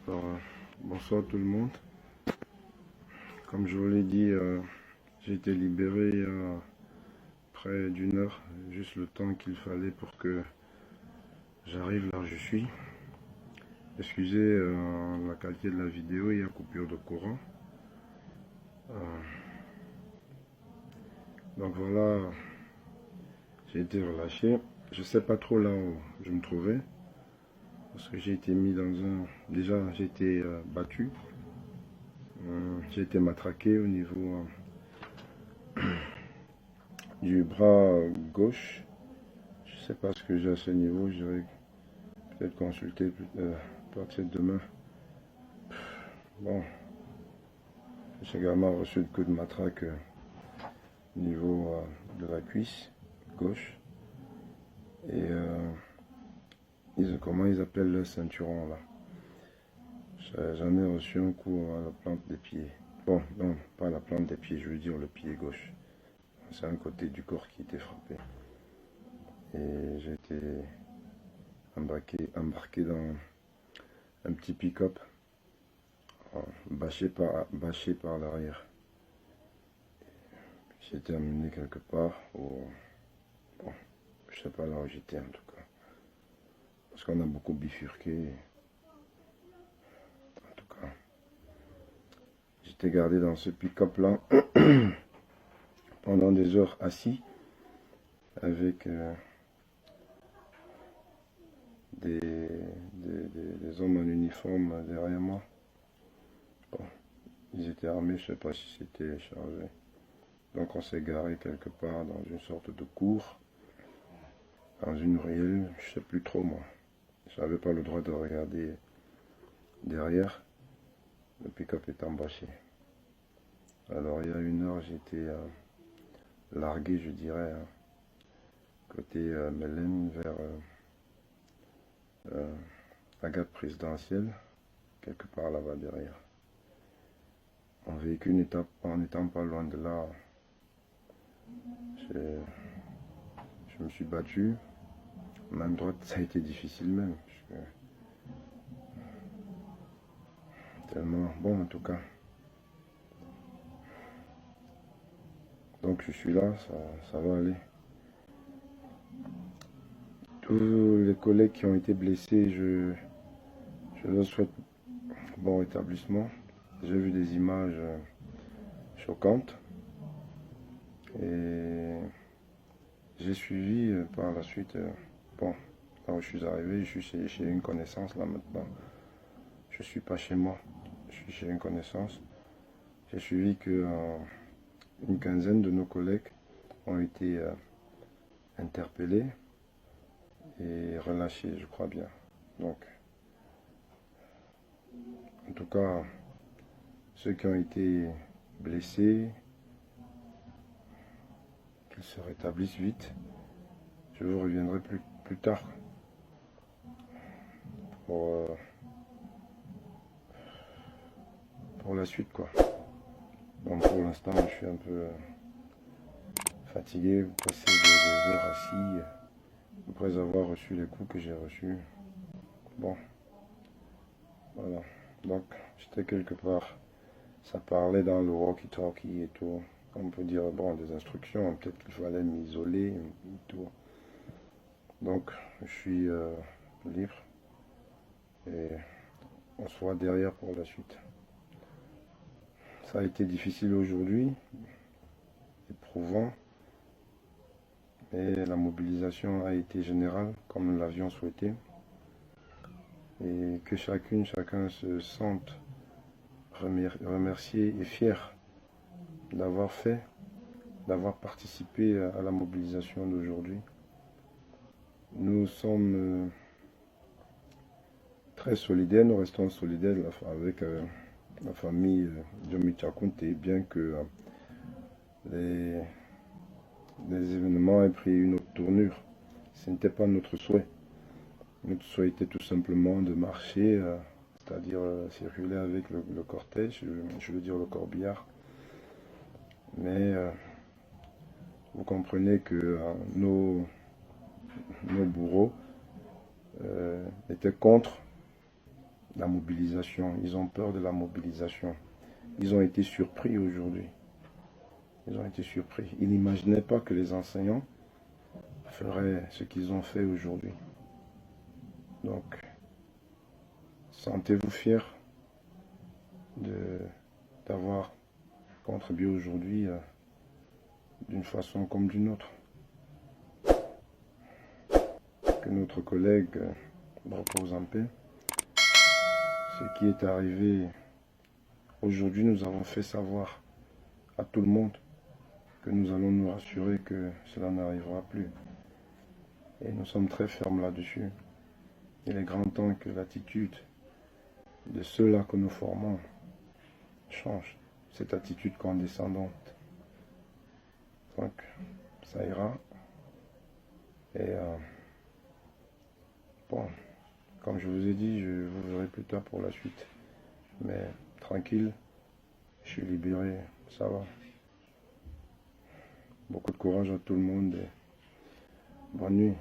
Alors, bonsoir tout le monde. Comme je vous l'ai dit, j'ai été libéré il y a près d'une heure, juste le temps qu'il fallait pour que j'arrive là où je suis. Excusez la qualité de la vidéo, il y a coupure de courant. Euh, donc voilà, j'ai été relâché. Je sais pas trop là où je me trouvais, parce que j'ai été mis dans un... Déjà, j'ai été battu. J'ai été matraqué au niveau du bras gauche. Je sais pas ce que j'ai à ce niveau, je dirais peut-être consulter à partir de demain. Bon, j'ai également reçu le coup de matraque au niveau de la cuisse gauche. Et comment ils appellent le ceinturon là? J'en ai reçu un coup à la plante des pieds. Bon, non, pas la plante des pieds, je veux dire le pied gauche. C'est un côté du corps qui était frappé. Et j'ai été embarqué dans un petit pick-up, bâché par l'arrière. J'ai été amené quelque part, bon, je sais pas là où j'étais en tout cas. Parce qu'on a beaucoup bifurqué. En tout cas, j'étais gardé dans ce pick-up là pendant des heures assis avec des hommes en uniforme derrière moi. Bon, ils étaient armés, je sais pas si c'était chargé. Donc on s'est garé quelque part dans une sorte de cour, dans une ruelle, je sais plus trop moi. Je n'avais pas le droit de regarder derrière, le pick-up étant bâché. Alors il y a une heure, j'étais largué, je dirais, côté Mélène vers la gare présidentielle, quelque part là-bas derrière. En véhicule, en n'étant pas loin de là, je me suis battu. Main droite, ça a été difficile même. Tellement bon en tout cas. Donc je suis là, ça va aller. Tous les collègues qui ont été blessés, je leur souhaite bon rétablissement. J'ai vu des images choquantes et j'ai suivi par la suite. Bon, là où je suis arrivé, je suis chez une connaissance là maintenant. Je suis pas chez moi, je suis chez une connaissance. J'ai suivi que une quinzaine de nos collègues ont été interpellés et relâchés, je crois bien. Donc, en tout cas, ceux qui ont été blessés, qu'ils se rétablissent vite. Je vous reviendrai plus tard pour la suite, quoi. Donc pour l'instant, je suis un peu fatigué, passer des heures assis après avoir reçu les coups que j'ai reçus. Bon, voilà. Donc j'étais quelque part. Ça parlait dans le walkie-talkie et tout. On peut dire, bon, des instructions, peut-être qu'il fallait m'isoler et tout. Donc, je suis libre et on se voit derrière pour la suite. Ça a été difficile aujourd'hui, éprouvant, mais la mobilisation a été générale, comme nous l'avions souhaité. Et que chacun se sente remercié et fier d'avoir participé à la mobilisation d'aujourd'hui. Nous sommes très solidaires, nous restons solidaires avec la famille Djomi Tchakounte, bien que les événements aient pris une autre tournure. Ce n'était pas notre souhait. Notre souhait était tout simplement de marcher, c'est-à-dire circuler avec le cortège, je veux dire le corbillard. Mais vous comprenez que nos bourreaux étaient contre la mobilisation. Ils ont peur de la mobilisation. Ils ont été surpris aujourd'hui. Ils ont été surpris. Ils n'imaginaient pas que les enseignants feraient ce qu'ils ont fait aujourd'hui. Donc, sentez-vous fiers d'avoir contribué aujourd'hui d'une façon comme d'une autre. Que notre collègue repose en paix. Ce qui est arrivé aujourd'hui, nous avons fait savoir à tout le monde que nous allons nous rassurer que cela n'arrivera plus. Et nous sommes très fermes là-dessus. Il est grand temps que l'attitude de ceux-là que nous formons change, cette attitude condescendante. Donc, ça ira. Et bon, comme je vous ai dit, je vous verrai plus tard pour la suite. Mais tranquille, je suis libéré, ça va. Beaucoup de courage à tout le monde et bonne nuit.